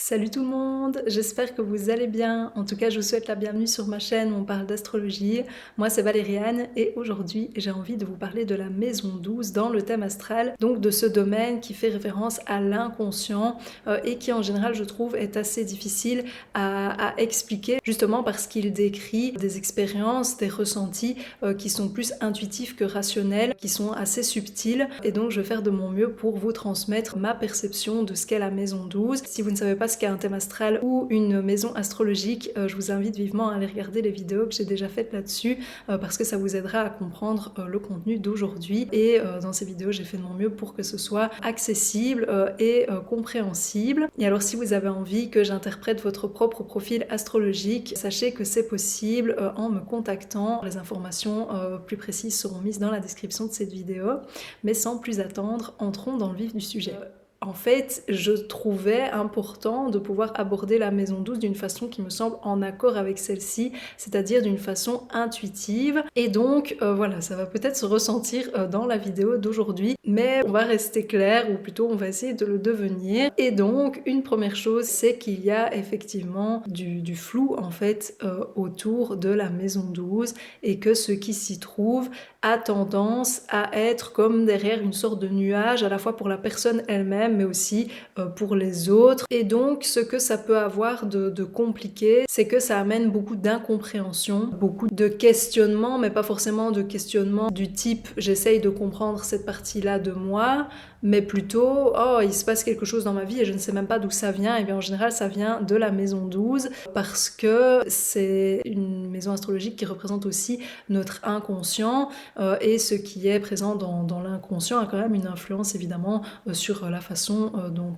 Salut tout le monde, j'espère que vous allez bien. En tout cas, je vous souhaite la bienvenue sur ma chaîne où on parle d'astrologie. Moi, c'est Valériane et aujourd'hui, j'ai envie de vous parler de la maison 12 dans le thème astral, donc de ce domaine qui fait référence à l'inconscient et qui en général, je trouve, est assez difficile à expliquer, justement parce qu'il décrit des expériences, des ressentis qui sont plus intuitifs que rationnels, qui sont assez subtils. Et donc, je vais faire de mon mieux pour vous transmettre ma perception de ce qu'est la maison 12. Si vous ne savez pas ce qu'est un thème astral ou une maison astrologique, je vous invite vivement à aller regarder les vidéos que j'ai déjà faites là-dessus parce que ça vous aidera à comprendre le contenu d'aujourd'hui. Et dans ces vidéos, j'ai fait de mon mieux pour que ce soit accessible et compréhensible. Et alors, si vous avez envie que j'interprète votre propre profil astrologique, sachez que c'est possible en me contactant. Les informations plus précises seront mises dans la description de cette vidéo. Mais sans plus attendre, entrons dans le vif du sujet. En fait, je trouvais important de pouvoir aborder la maison 12 d'une façon qui me semble en accord avec celle-ci, c'est-à-dire d'une façon intuitive. Et donc, voilà, ça va peut-être se ressentir dans la vidéo d'aujourd'hui, mais on va rester clair, ou plutôt on va essayer de le devenir. Et donc, une première chose, c'est qu'il y a effectivement du flou, en fait, autour de la maison 12, et que ce qui s'y trouve a tendance à être comme derrière une sorte de nuage, à la fois pour la personne elle-même, mais aussi pour les autres. Et donc, ce que ça peut avoir de compliqué, c'est que ça amène beaucoup d'incompréhension, beaucoup de questionnements, mais pas forcément de questionnements du type « j'essaye de comprendre cette partie-là de moi », mais plutôt « oh, il se passe quelque chose dans ma vie et je ne sais même pas d'où ça vient ». Et bien en général, ça vient de la maison 12, parce que c'est une maison astrologique qui représente aussi notre inconscient, et ce qui est présent dans l'inconscient a quand même une influence évidemment sur la façon dont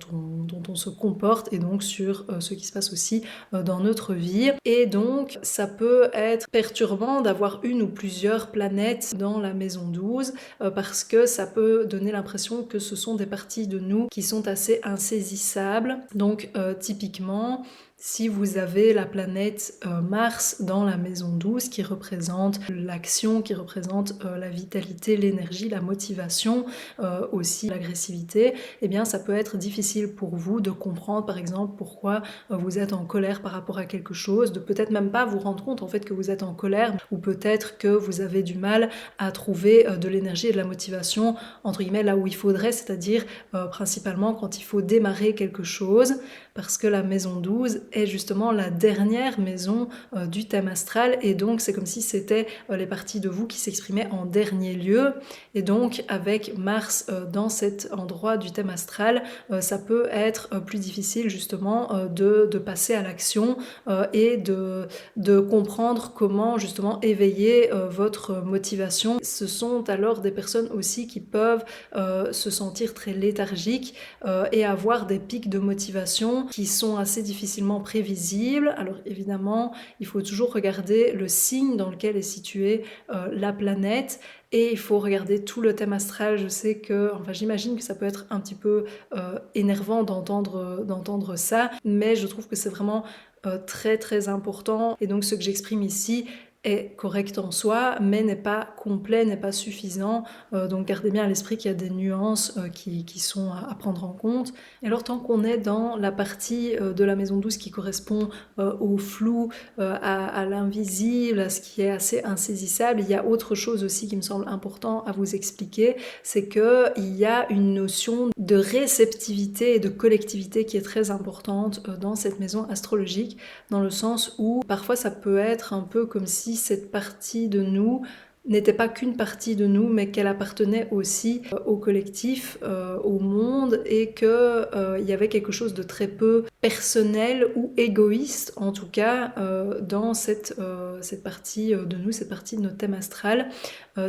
on se comporte et donc sur ce qui se passe aussi dans notre vie. Et donc ça peut être perturbant d'avoir une ou plusieurs planètes dans la maison 12 parce que ça peut donner l'impression que ce sont des parties de nous qui sont assez insaisissables. Donc typiquement, si vous avez la planète Mars dans la maison 12 qui représente l'action, qui représente la vitalité, l'énergie, la motivation, aussi l'agressivité, eh bien ça peut être difficile pour vous de comprendre par exemple pourquoi vous êtes en colère par rapport à quelque chose, de peut-être même pas vous rendre compte en fait que vous êtes en colère, ou peut-être que vous avez du mal à trouver de l'énergie et de la motivation entre guillemets là où il faudrait, c'est-à-dire principalement quand il faut démarrer quelque chose, parce que la maison 12 est justement la dernière maison du thème astral, et donc c'est comme si c'était les parties de vous qui s'exprimaient en dernier lieu. Et donc avec Mars dans cet endroit du thème astral, ça peut être plus difficile justement de passer à l'action et de comprendre comment justement éveiller votre motivation. Ce sont alors des personnes aussi qui peuvent se sentir très léthargiques et avoir des pics de motivation qui sont assez difficilement prévisibles. Alors évidemment, il faut toujours regarder le signe dans lequel est située la planète, et il faut regarder tout le thème astral. Je sais que, enfin j'imagine que ça peut être un petit peu énervant d'entendre ça, mais je trouve que c'est vraiment très très important. Et donc ce que j'exprime ici est correct en soi, mais n'est pas complet, n'est pas suffisant. Donc gardez bien à l'esprit qu'il y a des nuances qui sont à prendre en compte. Et alors tant qu'on est dans la partie de la maison 12 qui correspond au flou, à l'invisible, à ce qui est assez insaisissable, il y a autre chose aussi qui me semble important à vous expliquer, c'est qu'il y a une notion de réceptivité et de collectivité qui est très importante dans cette maison astrologique, dans le sens où parfois ça peut être un peu comme si cette partie de nous n'était pas qu'une partie de nous, mais qu'elle appartenait aussi au collectif, au monde, et qu'il y avait quelque chose de très peu personnel ou égoïste, en tout cas, dans cette partie de nous, cette partie de notre thème astral.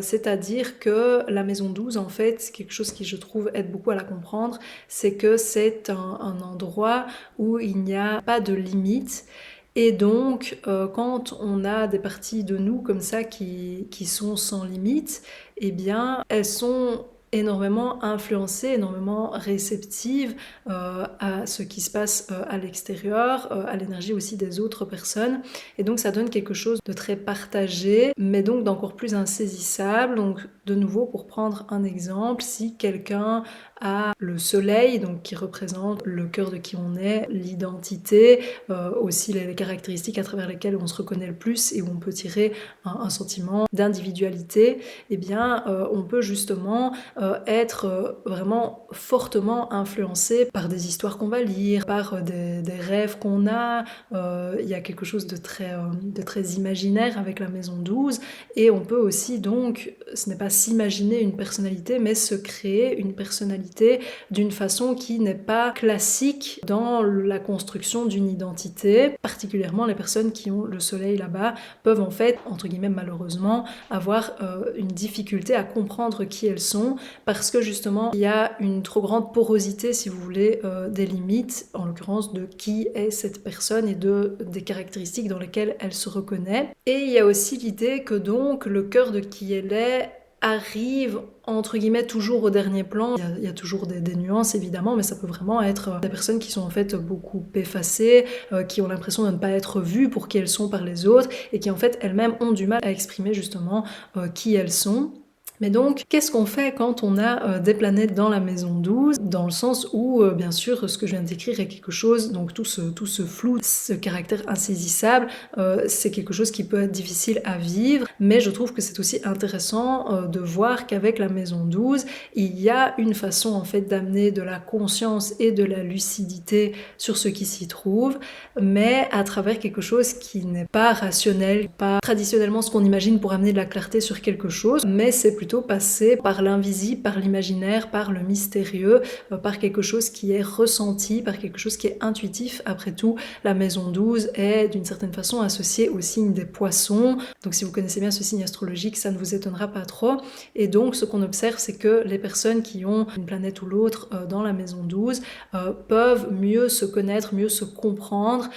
C'est-à-dire que la maison 12, en fait, quelque chose qui, je trouve, aide beaucoup à la comprendre, c'est que c'est un endroit où il n'y a pas de limite. Et donc, quand on a des parties de nous comme ça qui sont sans limite, eh bien, elles sont énormément influencée, énormément réceptive à ce qui se passe à l'extérieur, à l'énergie aussi des autres personnes. Et donc ça donne quelque chose de très partagé, mais donc d'encore plus insaisissable. Donc de nouveau, pour prendre un exemple, si quelqu'un a le soleil, donc qui représente le cœur de qui on est, l'identité, aussi les caractéristiques à travers lesquelles on se reconnaît le plus et où on peut tirer un sentiment d'individualité, eh bien on peut justement être vraiment fortement influencé par des histoires qu'on va lire, par des rêves qu'on a. Il y a quelque chose de très imaginaire avec la maison 12, et on peut aussi donc, ce n'est pas s'imaginer une personnalité, mais se créer une personnalité d'une façon qui n'est pas classique dans la construction d'une identité. Particulièrement les personnes qui ont le soleil là-bas peuvent en fait, entre guillemets malheureusement, avoir une difficulté à comprendre qui elles sont, parce que justement il y a une trop grande porosité, si vous voulez, des limites, en l'occurrence de qui est cette personne et des caractéristiques dans lesquelles elle se reconnaît. Et il y a aussi l'idée que donc le cœur de qui elle est arrive entre guillemets toujours au dernier plan. Il y a toujours des nuances évidemment, mais ça peut vraiment être des personnes qui sont en fait beaucoup effacées, qui ont l'impression de ne pas être vues pour qui elles sont par les autres, et qui en fait elles-mêmes ont du mal à exprimer justement qui elles sont. Mais donc, qu'est-ce qu'on fait quand on a des planètes dans la maison 12, dans le sens où, bien sûr, ce que je viens de décrire est quelque chose, donc tout ce flou, ce caractère insaisissable, c'est quelque chose qui peut être difficile à vivre, mais je trouve que c'est aussi intéressant de voir qu'avec la maison 12, il y a une façon en fait d'amener de la conscience et de la lucidité sur ce qui s'y trouve, mais à travers quelque chose qui n'est pas rationnel, pas traditionnellement ce qu'on imagine pour amener de la clarté sur quelque chose, mais c'est plutôt passer par l'invisible, par l'imaginaire, par le mystérieux, par quelque chose qui est ressenti, par quelque chose qui est intuitif. Après tout, la maison 12 est d'une certaine façon associée au signe des poissons, donc si vous connaissez bien ce signe astrologique, ça ne vous étonnera pas trop. Et donc ce qu'on observe, c'est que les personnes qui ont une planète ou l'autre dans la maison 12 peuvent mieux se connaître, mieux se comprendre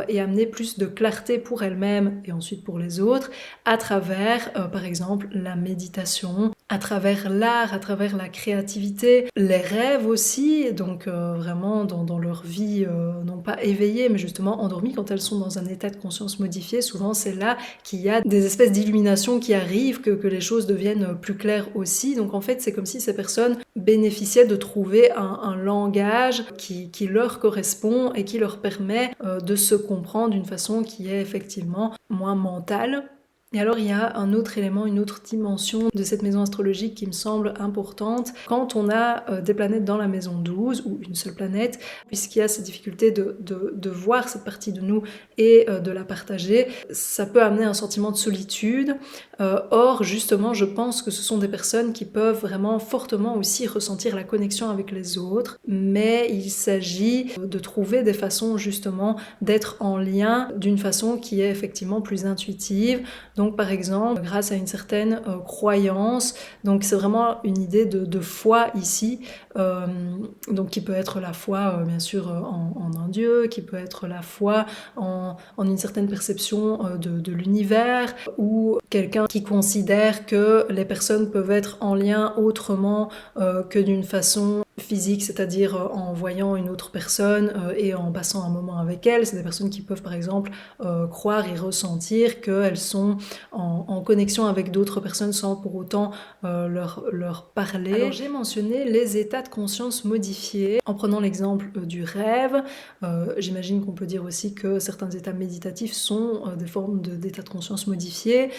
et amener plus de clarté pour elles-mêmes et ensuite pour les autres à travers par exemple la méditation, à travers l'art, à travers la créativité, les rêves aussi, donc vraiment dans leur vie, non pas éveillée, mais justement endormie, quand elles sont dans un état de conscience modifié, souvent c'est là qu'il y a des espèces d'illuminations qui arrivent, que les choses deviennent plus claires aussi. Donc en fait, c'est comme si ces personnes bénéficiaient de trouver un langage qui leur correspond et qui leur permet de se comprendre d'une façon qui est effectivement moins mentale. Et alors il y a un autre élément, une autre dimension de cette maison astrologique qui me semble importante. Quand on a des planètes dans la maison 12, ou une seule planète, puisqu'il y a cette difficulté de voir cette partie de nous et de la partager, ça peut amener un sentiment de solitude. Or, justement, je pense que ce sont des personnes qui peuvent vraiment fortement aussi ressentir la connexion avec les autres, mais il s'agit de trouver des façons justement d'être en lien d'une façon qui est effectivement plus intuitive. Donc par exemple, grâce à une certaine croyance, donc c'est vraiment une idée de foi ici, donc qui peut être la foi bien sûr en un dieu, qui peut être la foi en une certaine perception de l'univers, ou quelqu'un qui considère que les personnes peuvent être en lien autrement que d'une façon physique, c'est-à-dire en voyant une autre personne et en passant un moment avec elle. C'est des personnes qui peuvent par exemple croire et ressentir qu'elles sont en connexion avec d'autres personnes sans pour autant leur parler. Alors j'ai mentionné les états de conscience modifiés en prenant l'exemple du rêve. J'imagine qu'on peut dire aussi que certains états méditatifs sont des formes d'états de conscience modifiés,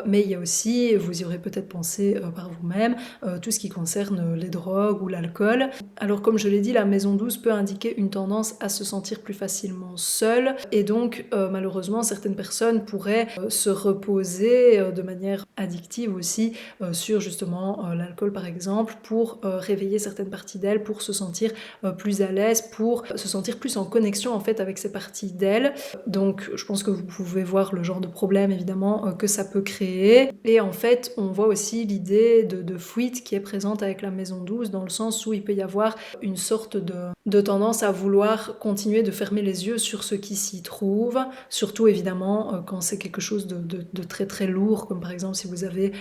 mais il y a aussi, vous y aurez peut-être pensé par vous-même, tout ce qui concerne les drogues ou l'alcool. Alors comme je l'ai dit, la maison 12 peut indiquer une tendance à se sentir plus facilement seule, et donc malheureusement certaines personnes pourraient se reposer de manière addictive aussi sur justement l'alcool par exemple, pour réveiller certaines parties d'elles, pour se sentir plus à l'aise, pour se sentir plus en connexion en fait avec ces parties d'elles. Donc je pense que vous pouvez voir le genre de problème évidemment que ça peut créer. Et en fait on voit aussi l'idée de fuite qui est présente avec la maison 12, dans le sens où il peut y avoir une sorte de tendance à vouloir continuer de fermer les yeux sur ce qui s'y trouve, surtout évidemment quand c'est quelque chose de de très très lourd, comme par exemple si vous avez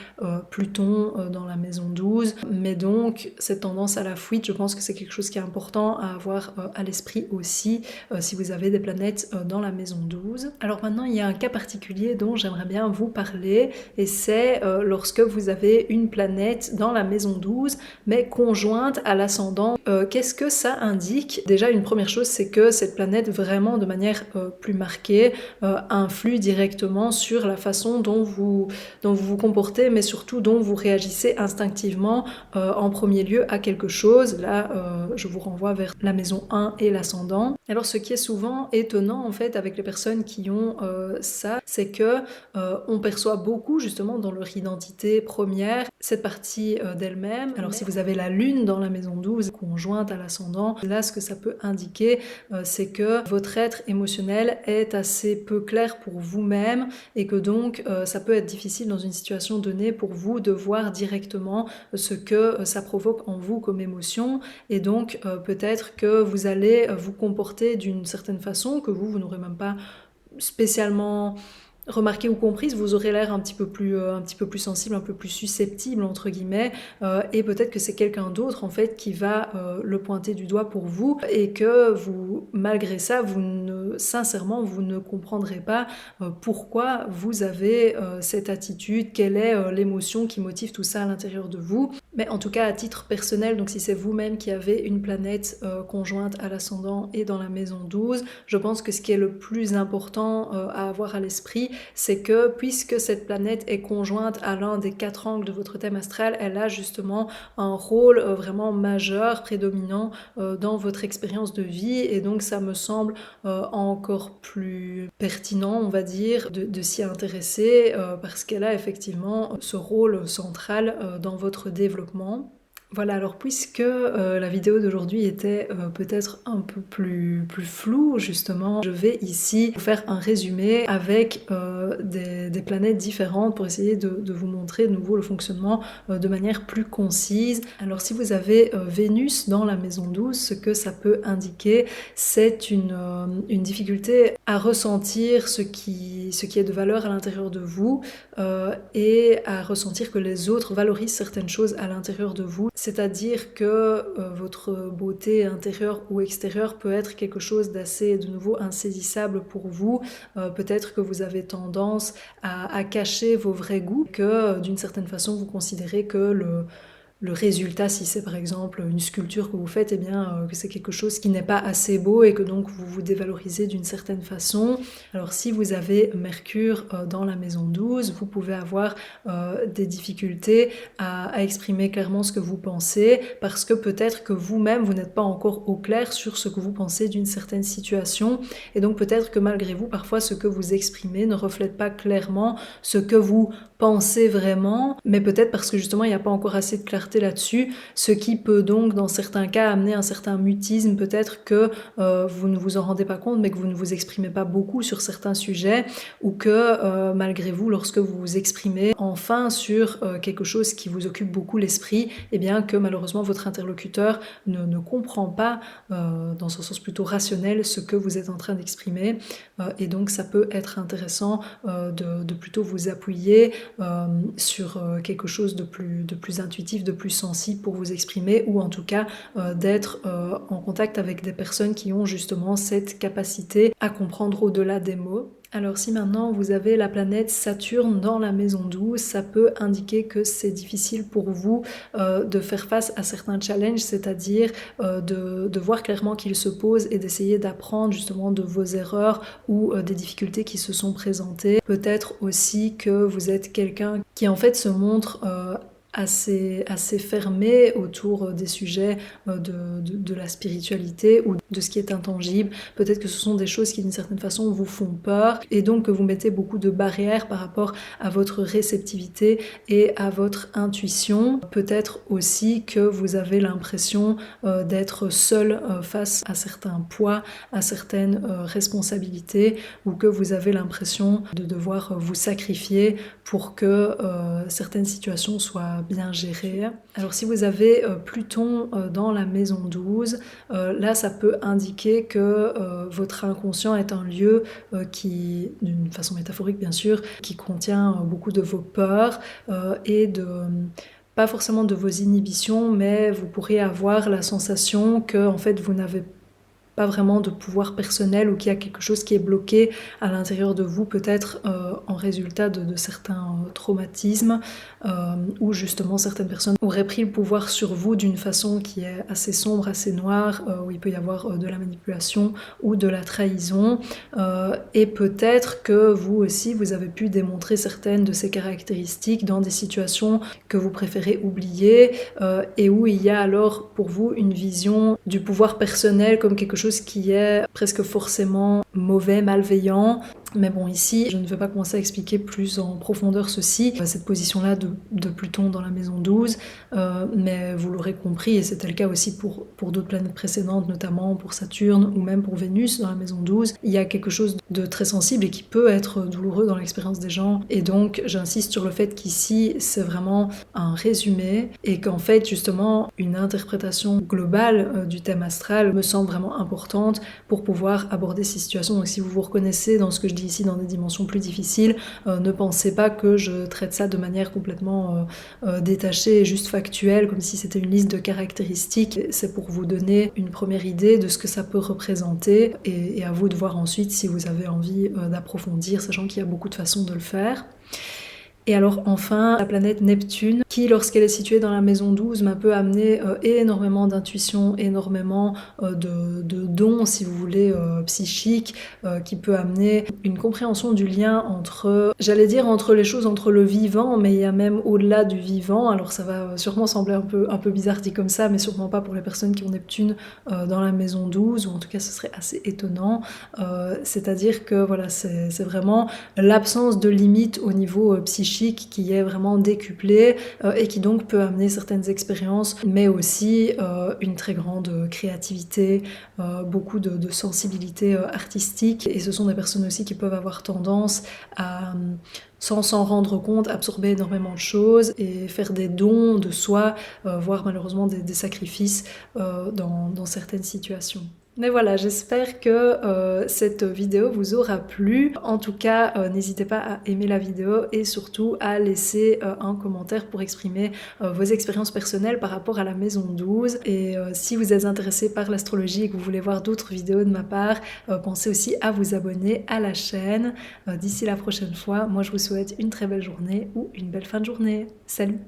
Pluton dans la maison 12. Mais donc cette tendance à la fuite, je pense que c'est quelque chose qui est important à avoir à l'esprit aussi si vous avez des planètes dans la maison 12. Alors maintenant, il y a un cas particulier dont j'aimerais bien vous parler, et c'est lorsque vous avez une planète dans la maison 12 mais conjointe à l'ascendant. Qu'est-ce que ça indique? Déjà, une première chose, c'est que cette planète, vraiment de manière plus marquée, influe directement sur la façon dont vous vous comportez, mais surtout dont vous réagissez instinctivement en premier lieu à quelque chose. Là, je vous renvoie vers la maison 1 et l'ascendant. Alors, ce qui est souvent étonnant en fait avec les personnes qui ont ça, c'est que on perçoit beaucoup justement dans leur identité première cette partie d'elle-même. Alors, si vous avez la lune dans la maison 12 conjointe à l'ascendant, là, ce que ça peut indiquer, c'est que votre être émotionnel est assez peu clair pour vous-même, et que donc ça peut être difficile dans une situation donnée pour vous de voir directement ce que ça provoque en vous comme émotion, et donc peut-être que vous allez vous comporter d'une certaine façon que vous n'aurez même pas spécialement remarqué ou comprise. Vous aurez l'air un petit peu plus sensible, un peu plus susceptible entre guillemets, et peut-être que c'est quelqu'un d'autre en fait qui va le pointer du doigt pour vous, et que vous, malgré ça, sincèrement vous ne comprendrez pas pourquoi vous avez cette attitude, quelle est l'émotion qui motive tout ça à l'intérieur de vous. Mais en tout cas à titre personnel, donc si c'est vous-même qui avez une planète conjointe à l'ascendant et dans la maison 12, je pense que ce qui est le plus important à avoir à l'esprit, c'est que puisque cette planète est conjointe à l'un des 4 angles de votre thème astral, elle a justement un rôle vraiment majeur, prédominant dans votre expérience de vie, et donc ça me semble encore plus pertinent, on va dire, de s'y intéresser parce qu'elle a effectivement ce rôle central dans votre développement. Voilà, alors puisque la vidéo d'aujourd'hui était peut-être un peu plus floue justement, je vais ici vous faire un résumé avec des planètes différentes pour essayer de vous montrer de nouveau le fonctionnement de manière plus concise. Alors si vous avez Vénus dans la maison 12, ce que ça peut indiquer, c'est une difficulté à ressentir ce qui est de valeur à l'intérieur de vous et à ressentir que les autres valorisent certaines choses à l'intérieur de vous. C'est-à-dire que votre beauté intérieure ou extérieure peut être quelque chose d'assez, de nouveau, insaisissable pour vous. Peut-être que vous avez tendance à cacher vos vrais goûts, que d'une certaine façon vous considérez que le résultat, si c'est par exemple une sculpture que vous faites, eh bien que c'est quelque chose qui n'est pas assez beau et que donc vous vous dévalorisez d'une certaine façon. Alors si vous avez Mercure dans la maison 12, vous pouvez avoir des difficultés à exprimer clairement ce que vous pensez, parce que peut-être que vous-même vous n'êtes pas encore au clair sur ce que vous pensez d'une certaine situation, et donc peut-être que malgré vous, parfois ce que vous exprimez ne reflète pas clairement ce que vous pensez vraiment, mais peut-être parce que justement il n'y a pas encore assez de clarté là-dessus, ce qui peut donc dans certains cas amener un certain mutisme, peut-être que vous ne vous en rendez pas compte, mais que vous ne vous exprimez pas beaucoup sur certains sujets, ou que malgré vous, lorsque vous vous exprimez enfin sur quelque chose qui vous occupe beaucoup l'esprit, eh bien que malheureusement votre interlocuteur ne comprend pas dans son sens plutôt rationnel ce que vous êtes en train d'exprimer, et donc ça peut être intéressant de plutôt vous appuyer sur quelque chose de plus intuitif, de plus sensible pour vous exprimer, ou en tout cas d'être en contact avec des personnes qui ont justement cette capacité à comprendre au-delà des mots. Alors si maintenant vous avez la planète Saturne dans la maison 12, ça peut indiquer que c'est difficile pour vous de faire face à certains challenges, c'est-à-dire de voir clairement qu'ils se posent et d'essayer d'apprendre justement de vos erreurs ou des difficultés qui se sont présentées. Peut-être aussi que vous êtes quelqu'un qui en fait se montre assez fermé autour des sujets de la spiritualité ou de ce qui est intangible. Peut-être que ce sont des choses qui d'une certaine façon vous font peur, et donc que vous mettez beaucoup de barrières par rapport à votre réceptivité et à votre intuition. Peut-être aussi que vous avez l'impression d'être seul face à certains poids, à certaines responsabilités, ou que vous avez l'impression de devoir vous sacrifier pour que certaines situations soient bien gérer. Alors si vous avez Pluton dans la maison 12, là ça peut indiquer que votre inconscient est un lieu qui, d'une façon métaphorique bien sûr, qui contient beaucoup de vos peurs et de... pas forcément de vos inhibitions, mais vous pourriez avoir la sensation que en fait vous n'avez pas vraiment de pouvoir personnel ou qu'il y a quelque chose qui est bloqué à l'intérieur de vous, peut-être en résultat de certains traumatismes, où justement certaines personnes auraient pris le pouvoir sur vous d'une façon qui est assez sombre, assez noire, où il peut y avoir de la manipulation ou de la trahison, et peut-être que vous aussi, vous avez pu démontrer certaines de ces caractéristiques dans des situations que vous préférez oublier, et où il y a alors pour vous une vision du pouvoir personnel comme quelque chose qui est presque forcément mauvais, malveillant. Mais bon, ici, je ne vais pas commencer à expliquer plus en profondeur ceci, cette position-là de Pluton dans la maison 12, mais vous l'aurez compris, et c'était le cas aussi pour d'autres planètes précédentes, notamment pour Saturne ou même pour Vénus dans la maison 12, il y a quelque chose de très sensible et qui peut être douloureux dans l'expérience des gens. Et donc, j'insiste sur le fait qu'ici, c'est vraiment un résumé, et qu'en fait, justement, une interprétation globale du thème astral me semble vraiment importante pour pouvoir aborder ces situations. Donc si vous vous reconnaissez dans ce que je dis ici dans des dimensions plus difficiles, ne pensez pas que je traite ça de manière complètement détachée et juste factuelle, comme si c'était une liste de caractéristiques. C'est pour vous donner une première idée de ce que ça peut représenter, et à vous de voir ensuite si vous avez envie d'approfondir, sachant qu'il y a beaucoup de façons de le faire. Et alors enfin, la planète Neptune, qui lorsqu'elle est située dans la maison 12 m'a peut amener énormément d'intuition, énormément de dons, si vous voulez, psychiques, qui peut amener une compréhension du lien entre, j'allais dire entre les choses, entre le vivant, mais il y a même au-delà du vivant. Alors ça va sûrement sembler un peu bizarre dit comme ça, mais sûrement pas pour les personnes qui ont Neptune dans la maison 12, ou en tout cas ce serait assez étonnant. C'est-à-dire que voilà, c'est vraiment l'absence de limite au niveau psychique qui est vraiment décuplée et qui donc peut amener certaines expériences, mais aussi une très grande créativité, beaucoup de sensibilité artistique. Et ce sont des personnes aussi qui peuvent avoir tendance à, sans s'en rendre compte, absorber énormément de choses et faire des dons de soi, voire malheureusement des sacrifices dans certaines situations. Mais voilà, j'espère que cette vidéo vous aura plu. En tout cas, n'hésitez pas à aimer la vidéo et surtout à laisser un commentaire pour exprimer vos expériences personnelles par rapport à la maison 12. Et si vous êtes intéressé par l'astrologie et que vous voulez voir d'autres vidéos de ma part, pensez aussi à vous abonner à la chaîne. D'ici la prochaine fois, moi je vous souhaite une très belle journée ou une belle fin de journée. Salut!